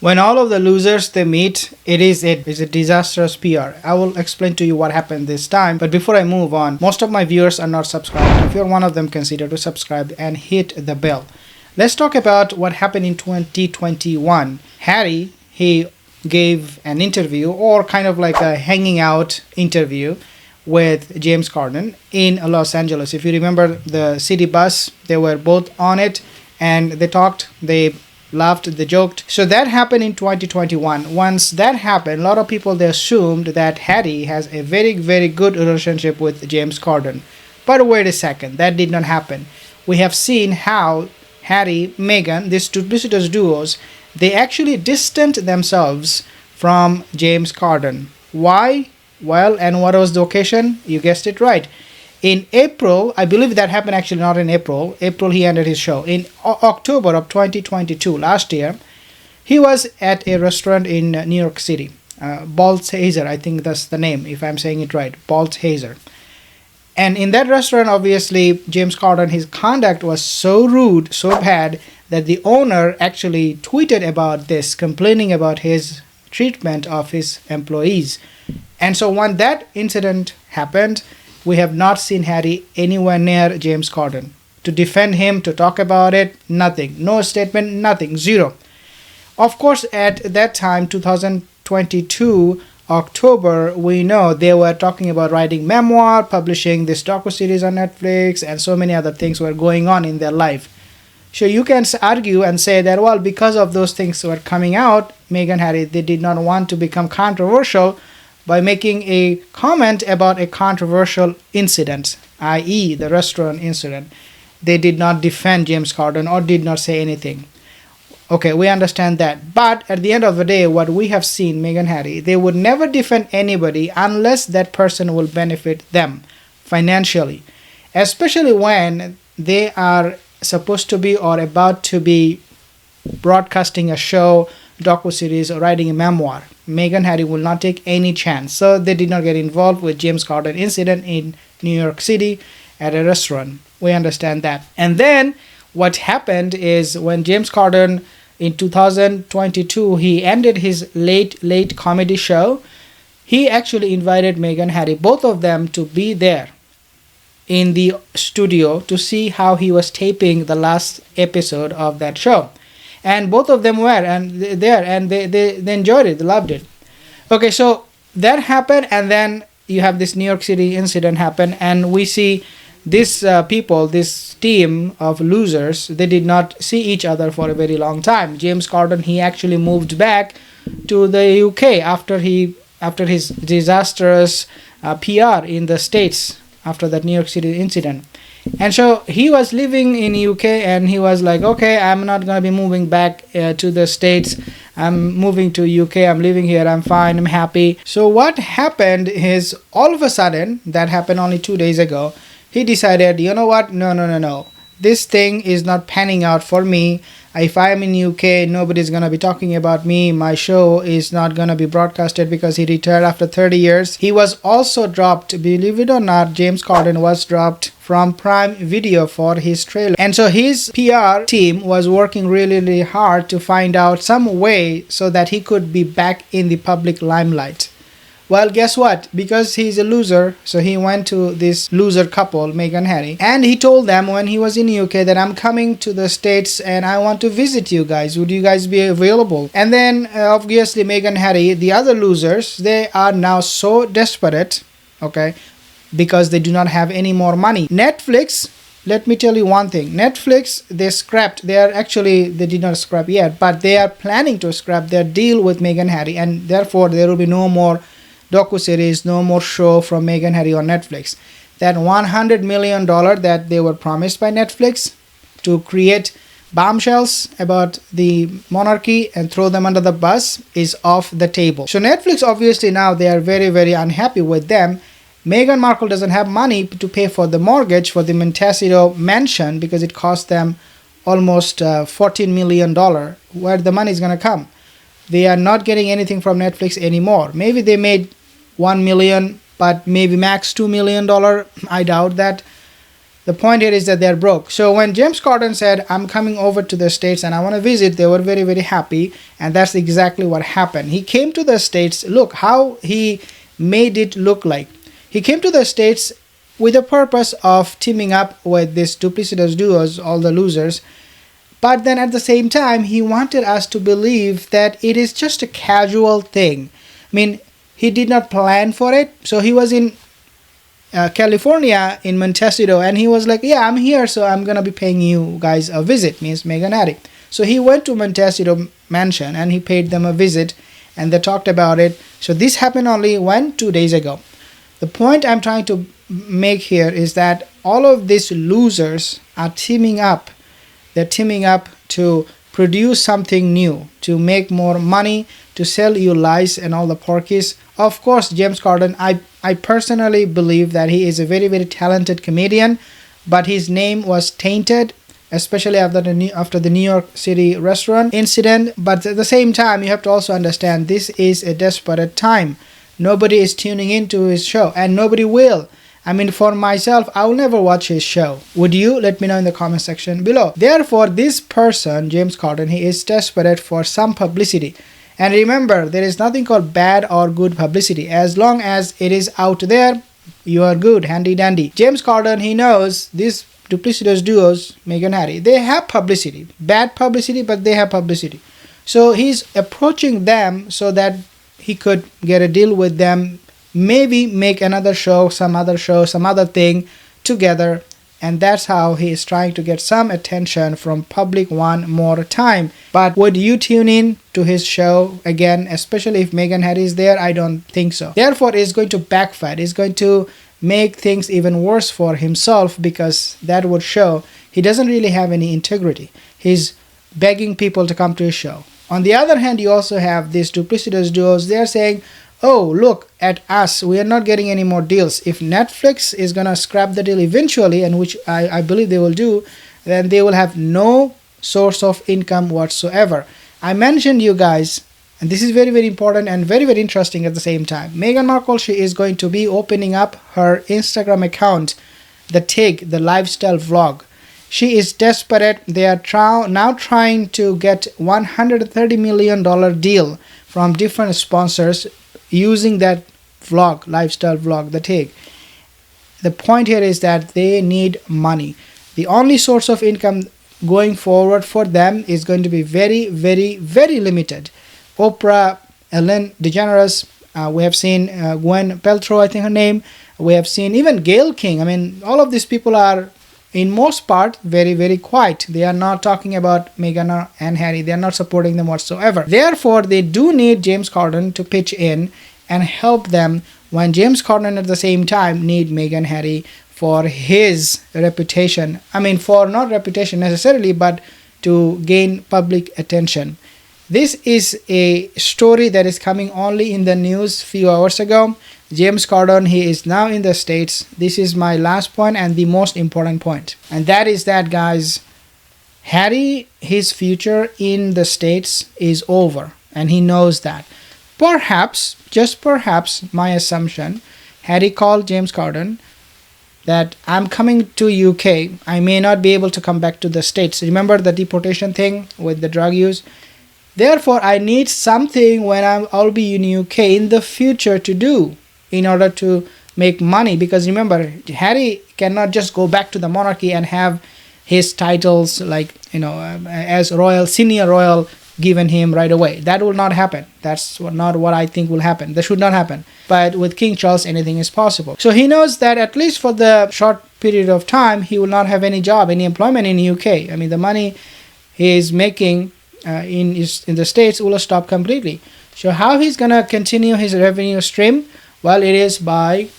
When all of the losers they meet, it is a disastrous PR. I will explain to you what happened this time. But before I move on, most of my viewers are not subscribed. If you're one of them, consider to subscribe and hit the bell. Let's talk about what happened in 2021. Harry, he gave an interview, or kind of like a hanging out interview, with James Corden in Los Angeles. If you remember the city bus, they were both on it and they talked, they laughed, they joked. So that happened in 2021. Once that happened, a lot of people they assumed that Harry has a very, very good relationship with James Corden. But wait a second, that did not happen. We have seen how Harry, Meghan, these duplicitous duos, they actually distanced themselves from James Corden. Why? Well, and what was the occasion? You guessed it right. In April, I believe that happened actually not in April. April he ended his show. In October of 2022, last year, he was at a restaurant in New York City. Balthazar, I think that's the name, if I'm saying it right. Balthazar. And in that restaurant, obviously, James Corden, his conduct was so rude, so bad, that the owner actually tweeted about this, complaining about his treatment of his employees. And so when that incident happened, we have not seen Harry anywhere near James Corden. To defend him, to talk about it, nothing. No statement, nothing, zero. Of course, at that time, 2022, October, we know they were talking about writing memoir, publishing this docu-series on Netflix, and so many other things were going on in their life. So you can argue and say that, well, because of those things were coming out, Meghan and Harry, they did not want to become controversial by making a comment about a controversial incident, i.e. the restaurant incident. They did not defend James Corden or did not say anything. Okay, we understand that. But at the end of the day, what we have seen, Meghan and Harry, they would never defend anybody unless that person will benefit them financially. Especially when they are supposed to be or about to be broadcasting a show, docu-series, or writing a memoir. Meghan and Harry will not take any chance. So they did not get involved with James Corden incident in New York City at a restaurant. We understand that. And then what happened is when James Corden in 2022, he ended his late comedy show, he actually invited Meghan and Harry, both of them, to be there in the studio to see how he was taping the last episode of that show. And both of them were there and they enjoyed it, they loved it. Okay, so that happened, and then you have this New York City incident happen, and we see this people, this team of losers, they did not see each other for a very long time. James Corden, he actually moved back to the UK after his disastrous PR in the States after that New York City incident. And so he was living in UK and he was like, okay, I'm not going to be moving back to the States. I'm moving to UK. I'm living here. I'm fine. I'm happy. So what happened is all of a sudden, that happened only 2 days ago, he decided, you know what? No. This thing is not panning out for me. If I'm in UK, nobody's going to be talking about me. My show is not going to be broadcasted because he retired after 30 years. He was also dropped, believe it or not, James Corden was dropped from Prime Video for his trailer. And so his PR team was working really, really hard to find out some way so that he could be back in the public limelight. Well, guess what? Because he's a loser, so he went to this loser couple, Meghan and Harry, and he told them when he was in UK that I'm coming to the States and I want to visit you guys. Would you guys be available? And then obviously Meghan and Harry, the other losers, they are now so desperate, okay, because they do not have any more money. Netflix, let me tell you one thing. Netflix, they did not scrap yet, but they are planning to scrap their deal with Meghan and Harry, and therefore there will be no more docu-series, no more show from Meghan and Harry on Netflix. That $100 million that they were promised by Netflix to create bombshells about the monarchy and throw them under the bus is off the table. So Netflix, obviously now they are very, very unhappy with them. Meghan Markle doesn't have money to pay for the mortgage for the Montecito mansion because it cost them almost $14 million. Where the money is going to come? They are not getting anything from Netflix anymore. Maybe they made $1 million, but maybe max $2 million. I doubt that. The point here is that they're broke. So when James Corden said, I'm coming over to the States and I want to visit, they were very, very happy. And that's exactly what happened. He came to the States. Look how he made it look like. He came to the States with the purpose of teaming up with these duplicitous duos, all the losers. But then at the same time, he wanted us to believe that it is just a casual thing. I mean, he did not plan for it. So he was in California, in Montecito, and he was like, yeah, I'm here, so I'm gonna be paying you guys a visit, means Meghan Harry. So he went to Montecito mansion and he paid them a visit and they talked about it. So this happened only 2 days ago. The point I'm trying to make here is that all of these losers are teaming up. They're teaming up to produce something new, to make more money, to sell you lies and all the porkies. Of course, James Corden, I personally believe that he is a very, very talented comedian, but his name was tainted, especially after the New York City restaurant incident. But at the same time, you have to also understand this is a desperate time. Nobody is tuning into his show, and nobody will. I mean, for myself, I will never watch his show. Would you? Let me know in the comment section below. Therefore, this person, James Corden, he is desperate for some publicity. And remember, there is nothing called bad or good publicity. As long as it is out there, you are good, handy dandy. James Corden, he knows these duplicitous duos, Meghan Harry, they have publicity. Bad publicity, but they have publicity. So he's approaching them so that he could get a deal with them, maybe make another show, some other thing together. And that's how he is trying to get some attention from public one more time. But would you tune in to his show again, especially if Meghan Harry is there? I don't think so. Therefore, it's going to backfire. It's going to make things even worse for himself, because that would show he doesn't really have any integrity. He's begging people to come to his show. On the other hand, you also have these duplicitous duos. They're saying, oh, look at us, we are not getting any more deals. If Netflix is gonna scrap the deal eventually, and which I believe they will do, then they will have no source of income whatsoever. I mentioned you guys, and this is very, very important and very, very interesting at the same time. Meghan Markle, she is going to be opening up her Instagram account, the TIG, the lifestyle vlog. She is desperate. They are now trying to get $130 million deal from different sponsors using that vlog, lifestyle vlog, the TIG. The point here is that they need money. The only source of income going forward for them is going to be very, very, very limited. Oprah, Ellen DeGeneres, we have seen Gwen Paltrow, I think her name. We have seen even Gayle King. I mean, all of these people are, in most part, very, very quiet. They are not talking about Meghan and Harry. They are not supporting them whatsoever. Therefore, they do need James Corden to pitch in and help them, when James Corden at the same time need Meghan Harry for his reputation. I mean, for not reputation necessarily, but to gain public attention. This is a story that is coming only in the news few hours ago. James Corden, he is now in the States. This is my last point and the most important point. And that is that, guys, Harry, his future in the States is over. And he knows that. Perhaps, just perhaps, my assumption, Harry called James Corden that I'm coming to UK. I may not be able to come back to the States. Remember the deportation thing with the drug use? Therefore, I need something when I'll be in UK in the future to do in order to make money. Because remember, Harry cannot just go back to the monarchy and have his titles like, as royal, senior royal given him right away. That will not happen. That's not what I think will happen. That should not happen. But with King Charles, anything is possible. So he knows that at least for the short period of time, he will not have any job, any employment in UK. I mean, the money he is making in the States will stop completely. So how he's gonna continue his revenue stream? Well, it is by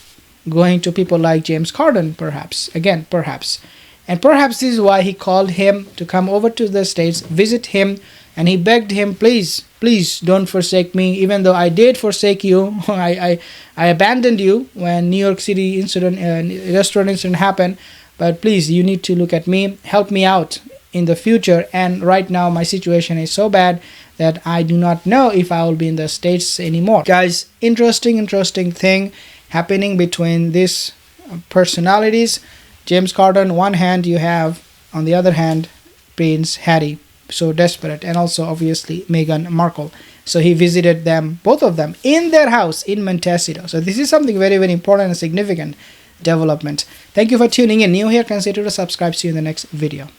going to people like James Corden, perhaps. Again, perhaps. And perhaps this is why he called him to come over to the States, visit him, and he begged him, please, please don't forsake me. Even though I did forsake you, I abandoned you when New York City restaurant incident happened. But please, you need to look at me, help me out in the future. And right now my situation is so bad that I do not know if I will be in the States anymore. Guys, interesting thing happening between these personalities. James Corden, one hand you have, on the other hand, Prince Harry, so desperate, and also obviously Meghan Markle. So he visited them, both of them, in their house in Montecito. So this is something very, very important and significant development. Thank you for tuning in. New here, consider to subscribe. See you in the next video.